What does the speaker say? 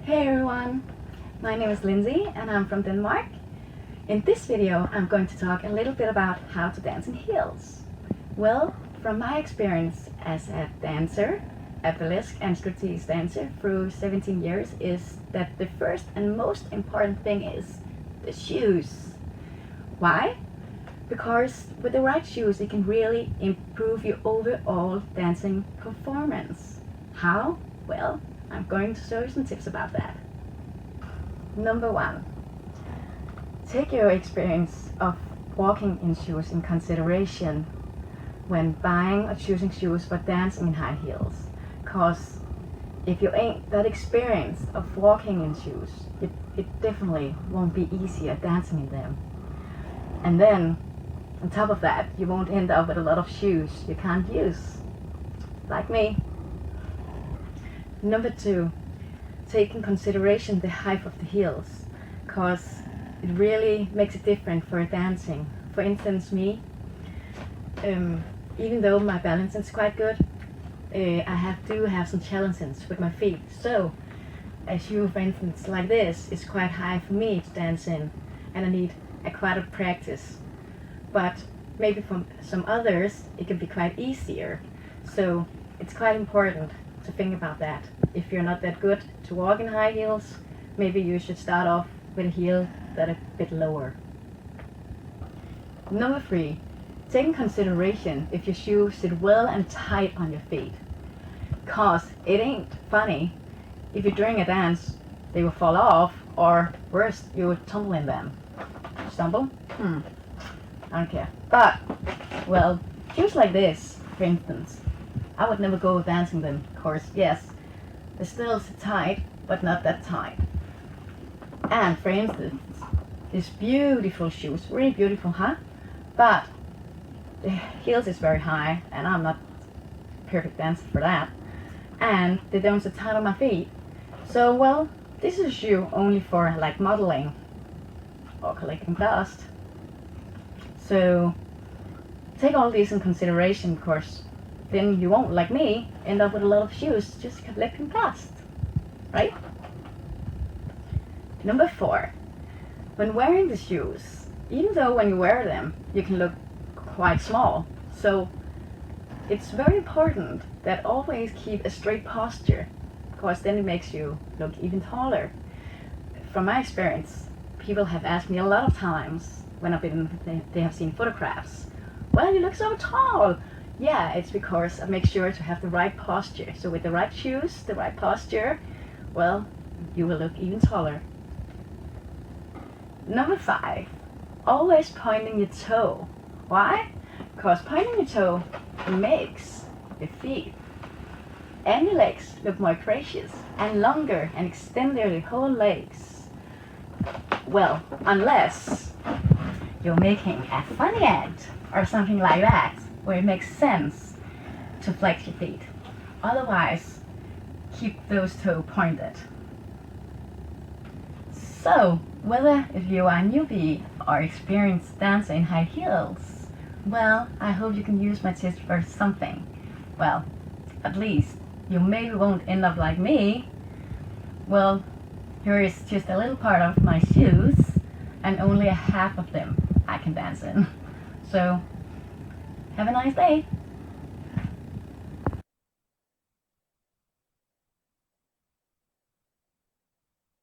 Hey everyone, my name is Lindsay and I'm from Denmark. In this video I'm going to talk a little bit about how to dance in heels. Well, from my experience as a dancer, a burlesque and striptease dancer through 17 years, is that the first and most important thing is the shoes. Why? Because with the right shoes it can really improve your overall dancing performance. How? Well, I'm going to show you some tips about that. Number 1. Take your experience of walking in shoes in consideration when buying or choosing shoes for dancing in high heels. Cause if you ain't that experienced of walking in shoes, it definitely won't be easier dancing in them. And then, on top of that, you won't end up with a lot of shoes you can't use. Like me. Number 2, take in consideration the height of the heels, cause it really makes it different for dancing. For instance, me, even though my balance is quite good, I do have some challenges with my feet. So a shoe, for instance, like this is quite high for me to dance in, and I need quite a practice. But maybe for some others it can be quite easier. So it's quite important to think about that. If you're not that good to walk in high heels, maybe you should start off with a heel that is a bit lower. Number 3, take in consideration if your shoes sit well and tight on your feet. Cause it ain't funny if you're doing a dance they will fall off, or worse, you will tumble in them. Stumble? I don't care. But, well, shoes like this, for instance, I would never go dancing them. Of course, yes, they still sit tight, but not that tight. And for instance, these beautiful shoes, really beautiful, huh? But the heels is very high, and I'm not a perfect dancer for that. And they don't sit tight on my feet. So, well, this is a shoe only for like modeling or collecting dust. So take all these in consideration, of course. Then you won't, like me, end up with a lot of shoes just collecting dust, right? Number 4, when wearing the shoes, even though when you wear them you can look quite small, so it's very important that always keep a straight posture, because then it makes you look even taller. From my experience, people have asked me a lot of times when they have seen photographs, well, you look so tall. Yeah, it's because I make sure to have the right posture. So with the right shoes, the right posture, well, you will look even taller. Number 5, always pointing your toe. Why? Because pointing your toe makes your feet and your legs look more gracious and longer and extend their whole legs. Well, unless you're making a funny act or something like that, where it makes sense to flex your feet. Otherwise, keep those toes pointed. So, whether if you are a newbie or experienced dancer in high heels, well, I hope you can use my tips for something. Well, at least you maybe won't end up like me. Well, here is just a little part of my shoes, and only a half of them I can dance in. So, have a nice day.